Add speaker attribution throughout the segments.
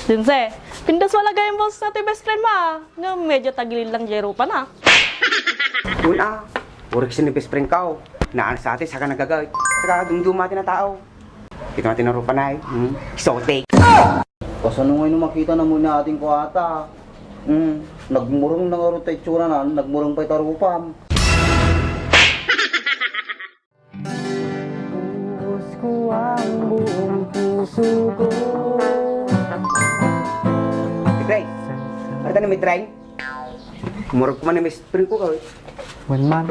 Speaker 1: Dinse, pindas wala gayang boss natin best friend ma. Nga medyo tagilid lang jero pa na.
Speaker 2: Una, urik si ni best friend ka. Naan sa atin, saka nagagawit. Saka dumdumati na tao. Dito natin narupa na eh. Exotic.
Speaker 3: Kasano ngayon makita na muna ating kuwata. Nagmurong na nga rin tayo tsura na, nagmurong pa itarupam. Buhos ko ang buong puso ko.
Speaker 2: Mitray, ano tayo na Mitray? Umurog ko man ni best friend ko ka.
Speaker 4: One man.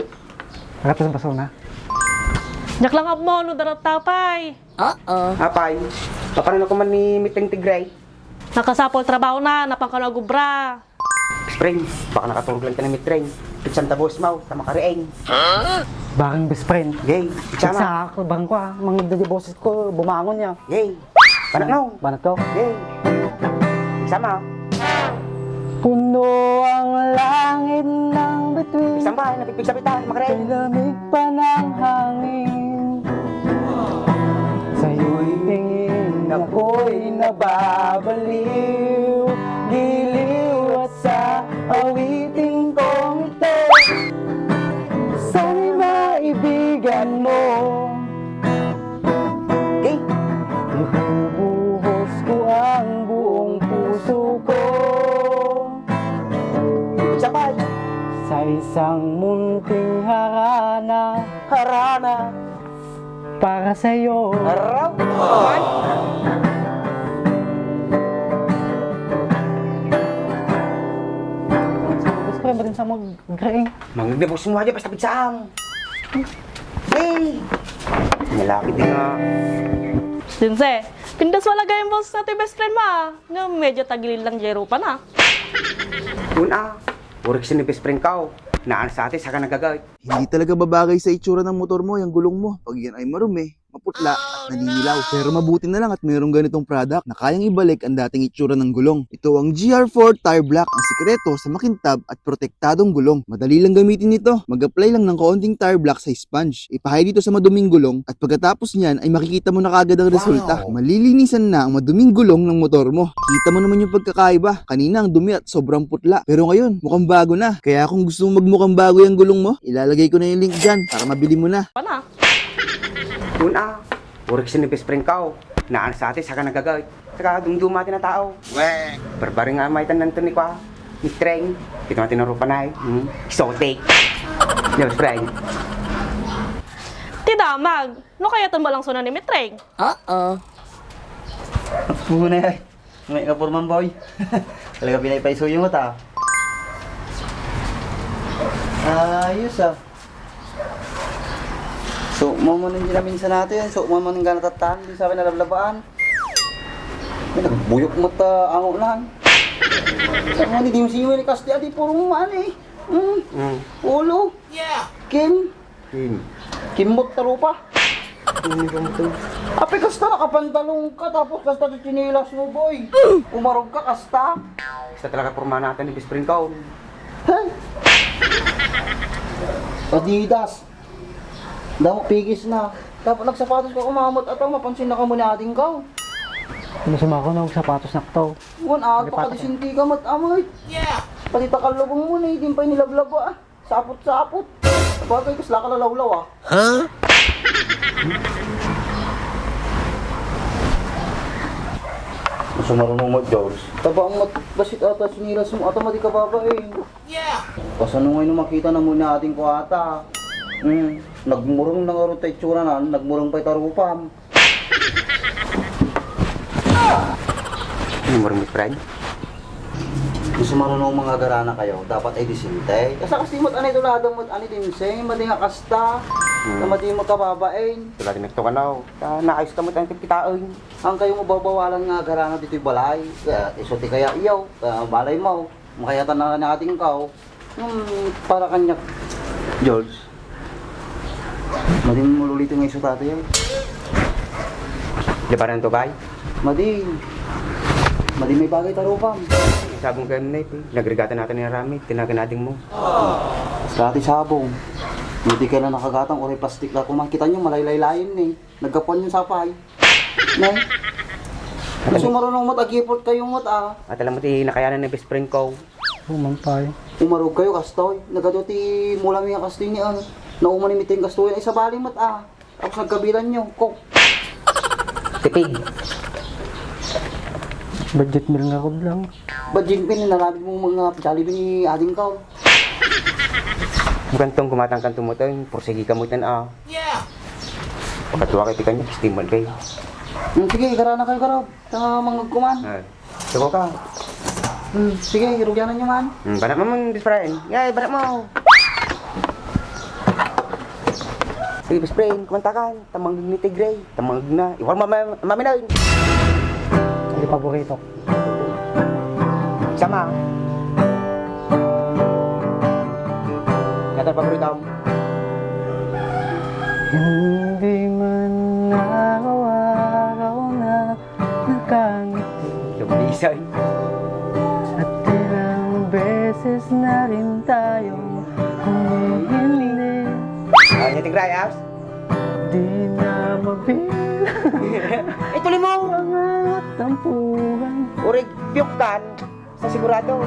Speaker 4: Nakatasan pa na.
Speaker 1: Jak lang up mo, no darat tapay.
Speaker 2: Apay, paparan ako man ni Miteng Tigray.
Speaker 1: Nakasapol trabaho na, napangkanagubra.
Speaker 2: Best friend, baka nakatulog lang ka na Mitray. Pitsan tabos mo, tama ka rin.
Speaker 4: Bakang best friend.
Speaker 2: Yay, pitsan mo.
Speaker 4: Sa ako, bakang ko mga dadiboses ko, bumangon niya.
Speaker 2: Yay, panak no.
Speaker 4: Banat ko.
Speaker 2: Yay, sama.
Speaker 4: Puno ang langit ng bituin.
Speaker 2: Isang bahay, napipigsabitan,
Speaker 4: Kay
Speaker 2: makarin.
Speaker 4: lamig pa ng hangin. Sa'yo'y tingin ako'y nababaliw. Giliw at sa awiting kong ito. Sana'y maibigan mo.
Speaker 2: Yay,
Speaker 4: Ibubuhos ko ang buong puso ko
Speaker 2: isang bahay.
Speaker 4: sa isang munting harana
Speaker 2: Harana.
Speaker 4: para sa'yo.
Speaker 2: Araw. Ay.
Speaker 4: Gusto ko ba din sa mag-graing?
Speaker 2: Mangnibos mo aja basta pitsaam. Yay! Nalaki din nga.
Speaker 1: Dinse, pindas wala gayang boss natin best friend ma. Nga medyo tagilid lang jero pa na.
Speaker 2: Una, urik si ni best friend ka. Naan sa atin, saka nagagawit.
Speaker 5: Hindi talaga babagay sa itsura ng motor mo yung gulong mo. Pag yan ay marumi, maputla at naninilaw. Pero mabuti na lang at mayroong ganitong product na kayang ibalik ang dating itsura ng gulong. Ito ang GR4 Tire Black, ang sikreto sa makintab at protektadong gulong. Madali lang gamitin ito. Mag-apply lang ng kaunting tire black sa sponge. Ipahay dito sa maduming gulong at pagkatapos niyan ay makikita mo na kagad ang resulta. Malilinisan na ang maduming gulong ng motor mo. Kita mo naman yung pagkakaiba. Kanina ang dumi at sobrang putla. Pero ngayon, mukhang bago na. Kaya kung gusto mo magmukhang bago yung gulong mo, ilalagay ko na yung link dyan para mabili mo na.
Speaker 1: Pa na.
Speaker 2: Una, urik si ni best friend ka. Naan sa atin, saka nagagawit. Saka dumdumati na tao. Barbari nga maitan ng tunik ka. Ni Treng. Dito natin narupa na eh. Exotic. Yes, friend.
Speaker 1: Ti damag, no kaya tan balang sunan ni Mitreng?
Speaker 3: Muna yan. May kapurman boy. Talaga pinaypaisuyo mo ta. Ayos ah. So, mamanin din namin sa natin. So, mamanin ka natatan. Di sa akin nalablabaan. May nagbuyok mo ta ang ulan. Sa mga ni Dimsi mo ni Kasti, adi purong maan eh. Ulo. Kim. Kimot tarupa. Ape kasta nakapantalong ka tapos kasta sa chinilas mo boy. Umarog ka kasta.
Speaker 2: Basta talaga porma natin ni best friend ka.
Speaker 3: Hey. Adidas. Damo pigis na. Tapos nagsapatos ka kumamot at ang mapansin na ka muna ating ka.
Speaker 4: Masama ko na huwag sapatos na to.
Speaker 3: Wan ato ka disinti ka mat-amay. Pati takalubong mo na hindi pa nilablaba ah. Sapot-sapot. Bagay kasla ka lalawlaw ah. Masa marunong mo, George? Taba ang basit ata sinilas mo ata mati ka babae. Kasano ngayon makita na muna ating kuwata. Nagmurong na nga rin tayo tsura na, nagmurong pa itarupam.
Speaker 2: Ano mo rin, friend?
Speaker 3: Gusto marunong mga garana kayo, dapat ay disinte. Kasi mo't anay tulado mo't anay dinseng, mati nga kasta, na mati mo kababain.
Speaker 2: Tulad din nagto ka na. Naayos ka mo tayong kipitaan.
Speaker 3: Ang kayo mababawalan nga garana dito'y balay, kaya isuti kaya iyaw, kaya balay mo, makayatan na nating kao. Para kanya, George. Mading mululito nga iso tatay yan.
Speaker 2: Di ba rin to, bay?
Speaker 3: Mading may bagay tarupam.
Speaker 2: Sabong kayo na ito. Nagrigatan natin ni Rami. Tinaganading mo.
Speaker 3: Sa ati sabong. Hindi ka na nakagatang oray plastic na kung makita nyo, malaylay-layin eh. Nagkapuan yung sapay. Nay. Kasi marunong mag-agiport kayo ah.
Speaker 2: At alam mo, nakayanan ng best friend ko.
Speaker 4: Humampay.
Speaker 3: Umarog kayo kastoy. Nagaduti mula mga kastoy niya. Nauman ni miting kastoy. Ay sa baling Tapos nagkabilan nyo. Kok.
Speaker 2: Tipig.
Speaker 4: Budget meal nga ko lang.
Speaker 3: Budget pin, nalabi mo mga Jollibee ni ading ka.
Speaker 2: Bukantong kumatang kanto mo to, porsigi ka mo tan Yeah! Pagkatuwa kay tikan niya, steamal kayo.
Speaker 3: Sige, gara na kayo karaw. Tanga mga kuman.
Speaker 2: Suko ka.
Speaker 3: Sige, hirugyanan nyo man.
Speaker 2: Banak mo mong best friend. Yay, banak mo. Sige, best friend, kumanta ka. Tamang ni Tigray. Tamang na. Iwan mami na yun.
Speaker 4: Hindi paborito.
Speaker 2: Sama. Kata paborito mo.
Speaker 4: Hindi man araw-araw na nakangiti.
Speaker 2: Lumisan.
Speaker 4: At ilang beses na rin tayong humihindi.
Speaker 2: Ni Tigray, Abs.
Speaker 4: Di na mabilang
Speaker 2: Tuloy mo.
Speaker 4: mga tampuhan.
Speaker 2: Urig, piyok kan. Sa sigurado.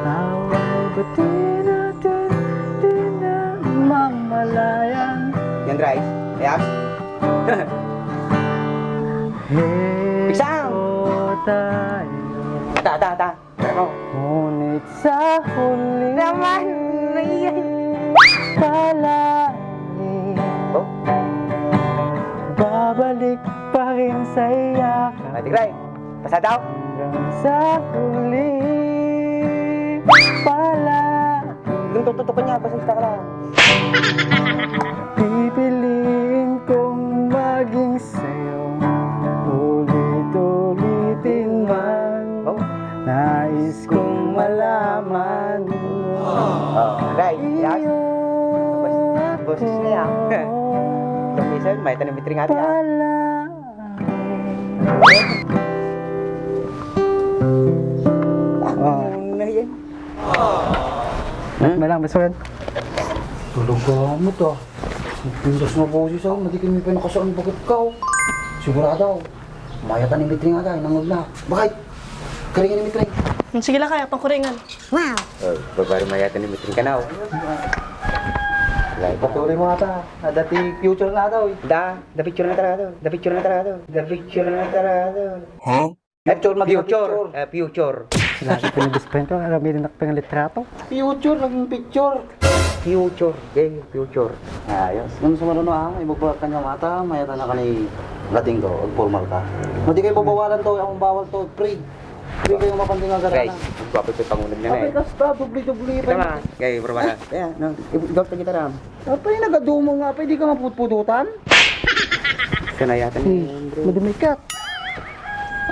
Speaker 4: Away ba't di natin di na mamalayan?
Speaker 2: Yan, Dry. Abs. Piksang!
Speaker 4: Heto tayo,
Speaker 2: Ta. Banak mo.
Speaker 4: ngunit sa huli
Speaker 2: Naman,
Speaker 4: palagi
Speaker 2: Oh,
Speaker 4: babalik pa rin sa iyakan
Speaker 2: Tigray. Pasada daw.
Speaker 4: hanggang sa huli palagi
Speaker 2: Yung tututukan niya, basta ka lang.
Speaker 4: pipiliin kong maging sa'yo ulit-ulitin man
Speaker 2: Oh.
Speaker 4: nais kong malaman
Speaker 2: Dry. Abs.
Speaker 4: iyo
Speaker 2: Boses niya. Lumisan, may tanong bitring hati. Na yan.
Speaker 4: May lang, best friend.
Speaker 3: Tulog ka mo to. Pindas mo po siya. Hindi kami pinakasaan bakit ka. Sigurado. Mayatan ni Mitring agay. Nangod na. Bakit? Karingan ni Mitring.
Speaker 1: Sige lang kaya, pangkuringan.
Speaker 2: Babaru mayatan ni mitring ka na.
Speaker 3: Patuloy mo ata. Dati future na daw.
Speaker 2: The picture na talaga. The picture na talaga.
Speaker 3: Future
Speaker 2: Future.
Speaker 4: Sila sa pinag-best friend ko, alam din ako litrato.
Speaker 3: Future, naging picture.
Speaker 2: Future. Okay, future.
Speaker 3: Ayos. Nung sumunod na ibagbagat ka niya mata, mayata na ka ni lating ko, formal ka. Hindi kayo babawalan to, akong bawal to, free. Free kayo mapanding agad
Speaker 2: Guys,
Speaker 3: na.
Speaker 2: guwapo ito pangunod niya na
Speaker 3: Kapit
Speaker 2: eh.
Speaker 3: kasta, dubli-dubli
Speaker 2: Kita
Speaker 3: pa.
Speaker 2: ma. Kaya, berbara. Kaya, igawat ka kita ram.
Speaker 3: Apa yung nagadumo nga pa, hindi ka maputpudutan?
Speaker 2: Kanayatan ni Andre.
Speaker 4: Madimikat.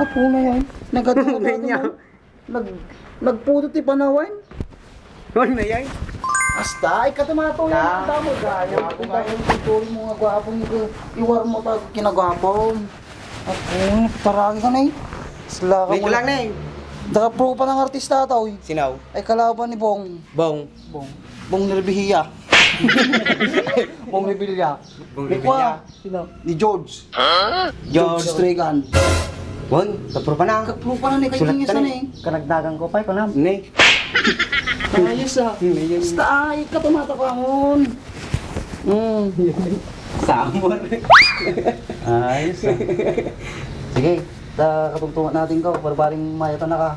Speaker 3: Apo na yan. Nagadumo ka
Speaker 2: niya.
Speaker 3: Nagpudot ti panawan.
Speaker 2: Ano na yan?
Speaker 3: Asta, ay katamato yan. Ang damo gaya. Kung tayo yung tutuloy mo nga gwapong iwar mo pag kinagwapong. Apo, paragi ka na eh. Sila ka
Speaker 2: Medyo lang na eh.
Speaker 3: Naka-pro pa ng artista tao eh.
Speaker 2: Sinaw.
Speaker 3: Ay kalaban ni Bong.
Speaker 2: Bong.
Speaker 3: Bong Nerbihiya. Bong Nerbihiya.
Speaker 2: Bong
Speaker 3: Ni
Speaker 2: Nerbihiya.
Speaker 3: Kwa. Sino? Ni George. George Strigan.
Speaker 2: Bong, kapro pa na.
Speaker 3: Naka-pro pa na ni kay
Speaker 2: Sulat
Speaker 3: Tingis
Speaker 2: ka
Speaker 3: na
Speaker 2: na
Speaker 3: eh.
Speaker 4: Kanagdagan ko pa, kunam.
Speaker 2: Ne.
Speaker 3: Ayos ah. Basta ay katumata ka ngon.
Speaker 2: Samor.
Speaker 3: Ayos ah. Sige, katungtungan natin ka. Barbaring mayatan na ka.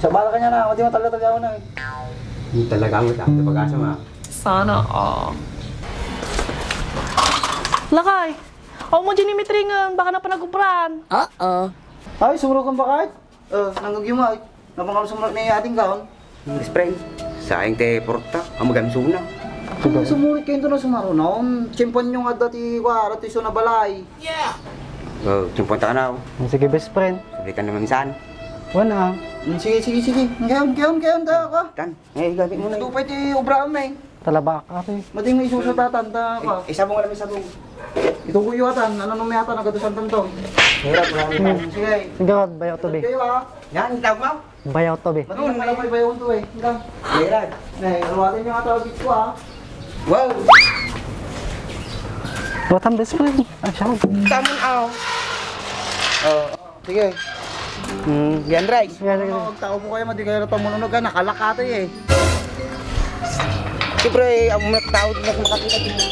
Speaker 3: Sa bala ka niya na, mati matala-tala na eh.
Speaker 2: Hindi talaga ang matap sa pag-asa ma.
Speaker 1: Sana, Lakay, ako mo dyan ni mitringan, baka na panagubran.
Speaker 3: Ay, sumuro kang bakit? Nangagyumay. Napangalo sumuro ni ating kaon.
Speaker 2: Best friend. Sayang te porta. Ang magamsuna.
Speaker 3: Kung sumurit kayo doon na sumaro noon, chimpan nyo nga dati wala iso na balay.
Speaker 2: Oh, tumpunta ka na.
Speaker 4: Sige, best friend.
Speaker 2: Sabi ka naman saan.
Speaker 4: Wala.
Speaker 3: Sige. Ngayon tayo ka.
Speaker 2: Tan, gamit mo na yun.
Speaker 3: Tupay ti obraan na eh.
Speaker 4: Talaba ka rin.
Speaker 3: Mading may isusutatan ta ka.
Speaker 2: Isabong ka namin sabong.
Speaker 3: Ito kuyuatan, ano nung mayata nagadusan tanto.
Speaker 2: Hirap, marami.
Speaker 3: Sige.
Speaker 4: Sige, bayaw to, be.
Speaker 3: Kayo ha.
Speaker 2: Yan, tawag mo.
Speaker 4: Bayaw to, be.
Speaker 3: Mading malapay ba yun to eh. Hanggang.
Speaker 2: Hirap.
Speaker 3: Aruwatin nyo nga tawag ko ha.
Speaker 2: Wow!
Speaker 4: What ang best friend? Ang siya.
Speaker 2: Tamon aw. Oh,
Speaker 3: Sige.
Speaker 2: Yan, Ray.
Speaker 3: Magtao po kayo, madi kayo na tumununog ka, nakalakate eh.
Speaker 2: Siyempre, ang mga tao na makakita dito.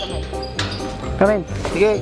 Speaker 4: Kamin.
Speaker 3: Sige.